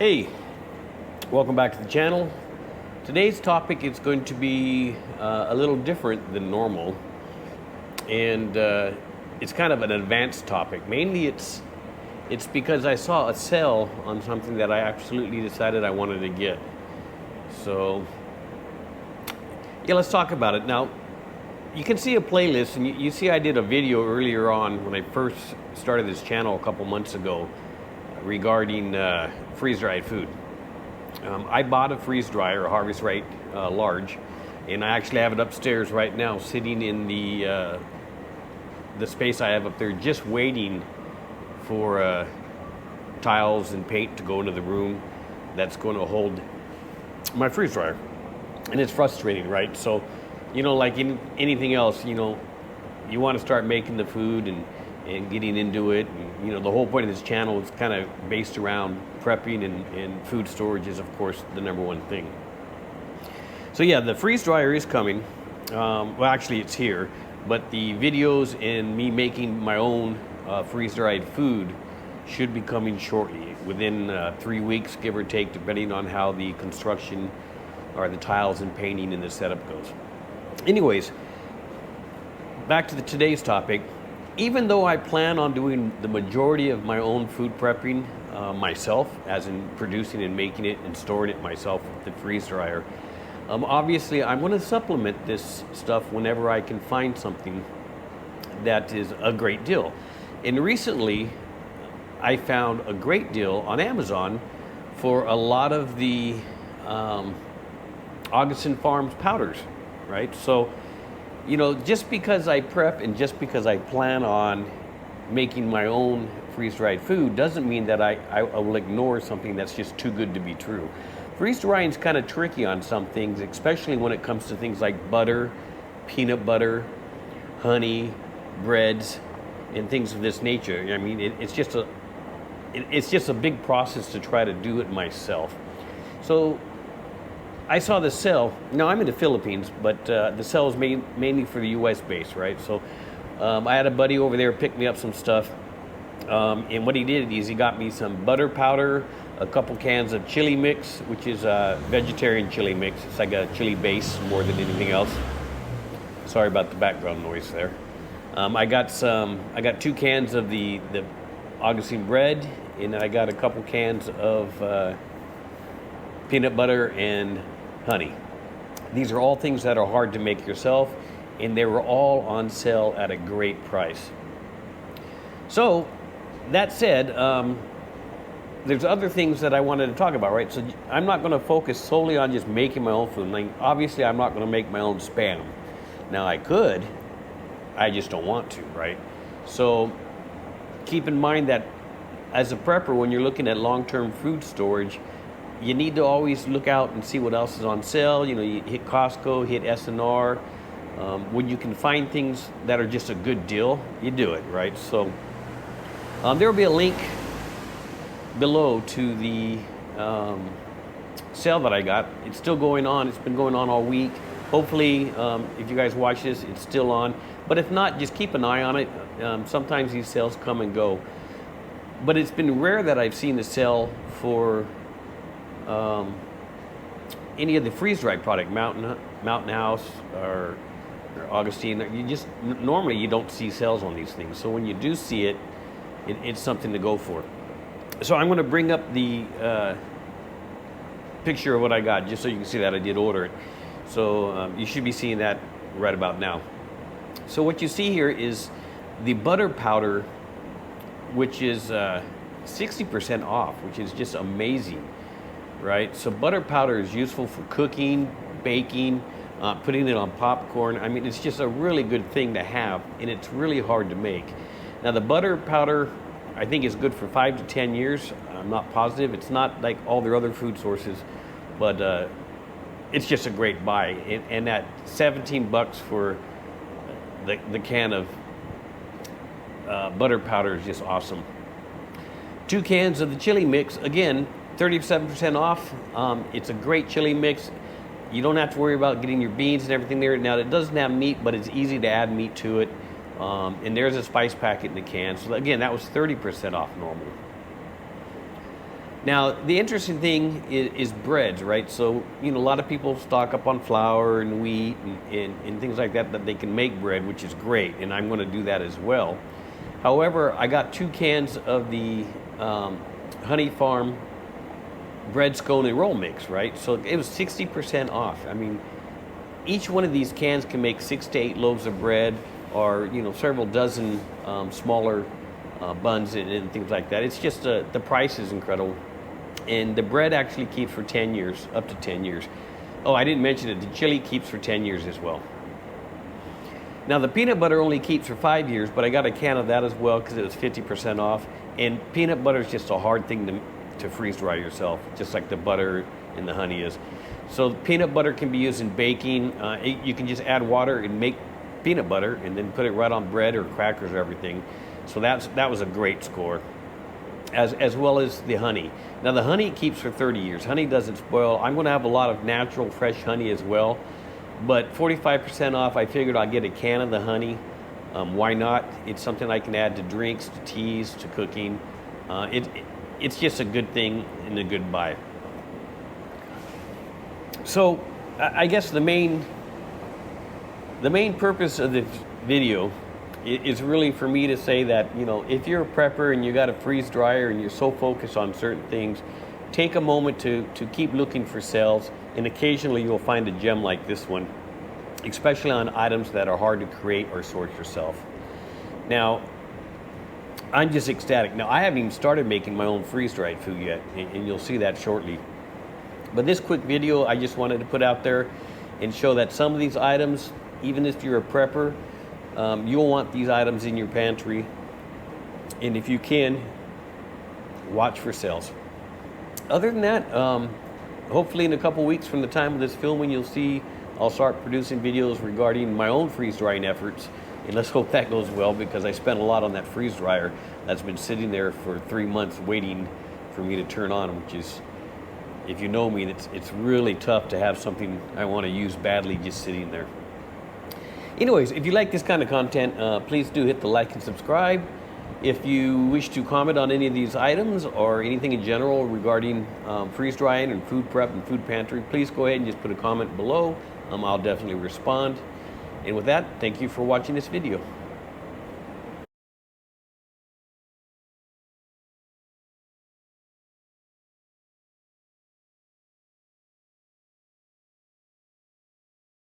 Hey, welcome back to the channel. Today's topic is going to be a little different than normal, and it's kind of an advanced topic. Mainly it's because I saw a sale on something that I absolutely decided I wanted to get. So yeah, let's talk about it. Now, you can see a playlist, and you see I did a video earlier on when I first started this channel a couple months ago regarding freeze-dried food. I bought a freeze dryer, a Harvest Right large, and I actually have it upstairs right now, sitting in the space I have up there, just waiting for tiles and paint to go into the room that's going to hold my freeze dryer. And it's frustrating, right? So, like in anything else, you want to start making the food and getting into it. And, the whole point of this channel is kind of based around prepping, and food storage is, of course, the number one thing. So yeah, the freeze dryer is coming. Well, actually it's here, but the videos and me making my own freeze-dried food should be coming shortly, within 3 weeks, give or take, depending on how the construction or the tiles and painting and the setup goes. Anyways, back to today's topic. Even though I plan on doing the majority of my own food prepping myself, as in producing and making it and storing it myself with the freeze dryer, obviously I'm going to supplement this stuff whenever I can find something that is a great deal. And recently I found a great deal on Amazon for a lot of the Augason Farms powders, right? So just because I prep and just because I plan on making my own freeze-dried food doesn't mean that I will ignore something that's just too good to be true. Freeze-drying is kind of tricky on some things, especially when it comes to things like butter, peanut butter, honey, breads, and things of this nature. I mean, it's just a big process to try to do it myself. So I saw the sale. Now, I'm in the Philippines, but the sale is mainly for the U.S. base, right? So I had a buddy over there pick me up some stuff. And what he did is he got me some butter powder, a couple cans of chili mix, which is a vegetarian chili mix. It's like a chili base more than anything else. Sorry about the background noise there. I got 2 cans of the Augason bread, and I got a couple cans of peanut butter and honey. These are all things that are hard to make yourself, and they were all on sale at a great price. So that said, there's other things that I wanted to talk about, right? So I'm not going to focus solely on just making my own food. Like, obviously I'm not going to make my own Spam. Now I could, I just don't want to, right? So keep in mind that as a prepper, when you're looking at long-term food storage, you need to always look out and see what else is on sale. You hit Costco, hit S&R. When you can find things that are just a good deal, you do it, right? So there will be a link below to the sale that I got. It's still going on. It's been going on all week. Hopefully, if you guys watch this, it's still on. But if not, just keep an eye on it. Sometimes these sales come and go. But it's been rare that I've seen the sale for any of the freeze-dried product, Mountain House or Augustine. Normally you don't see sales on these things. So when you do see it, it's something to go for. So I'm going to bring up the picture of what I got, just so you can see that I did order it. So you should be seeing that right about now. So what you see here is the butter powder, which is 60% off, which is just amazing, right? So butter powder is useful for cooking, baking, putting it on popcorn. I mean, it's just a really good thing to have, and it's really hard to make. Now, the butter powder, I think, is good for 5 to 10 years. I'm not positive. It's not like all their other food sources, but it's just a great buy. And that $17 for the can of butter powder is just awesome. 2 cans of the chili mix, again, 37% off. It's a great chili mix. You don't have to worry about getting your beans and everything there. Now, it doesn't have meat, but it's easy to add meat to it. And there's a spice packet in the can. So again, that was 30% off normal. Now, the interesting thing is breads, right? So, you know, a lot of people stock up on flour and wheat and things like that they can make bread, which is great, and I'm going to do that as well. However, I got 2 cans of the Honey Farm bread, scone, and roll mix, right? So it was 60% off. I mean, each one of these cans can make 6 to 8 loaves of bread, or, you know, several dozen smaller buns and things like that. It's just the price is incredible. And the bread actually keeps for 10 years, up to 10 years. Oh, I didn't mention it. The chili keeps for 10 years as well. Now, the peanut butter only keeps for 5 years, but I got a can of that as well because it was 50% off. And peanut butter is just a hard thing to freeze dry yourself, just like the butter and the honey is. So peanut butter can be used in baking. You can just add water and make peanut butter and then put it right on bread or crackers or everything. So that was a great score. As well as the honey. Now the honey keeps for 30 years. Honey doesn't spoil. I'm going to have a lot of natural fresh honey as well, but 45% off. I figured I'd get a can of the honey. Why not? It's something I can add to drinks, to teas, to cooking. It's just a good thing and a good buy. So I guess the main purpose of this video is really for me to say that, you know, if you're a prepper and you got a freeze dryer and you're so focused on certain things, take a moment to keep looking for sales, and occasionally you'll find a gem like this one, especially on items that are hard to create or sort yourself. Now, I'm just ecstatic. Now, I haven't even started making my own freeze-dried food yet, and you'll see that shortly. But this quick video, I just wanted to put out there and show that some of these items, even if you're a prepper, you'll want these items in your pantry, and if you can, watch for sales. Other than that, hopefully in a couple weeks from the time of this filming, you'll see I'll start producing videos regarding my own freeze drying efforts, and let's hope that goes well, because I spent a lot on that freeze dryer that's been sitting there for 3 months waiting for me to turn on, which is, if you know me, it's really tough to have something I want to use badly just sitting there. Anyways, if you like this kind of content, please do hit the like and subscribe. If you wish to comment on any of these items or anything in general regarding freeze drying and food prep and food pantry, please go ahead and just put a comment below. I'll definitely respond. And with that, thank you for watching this video.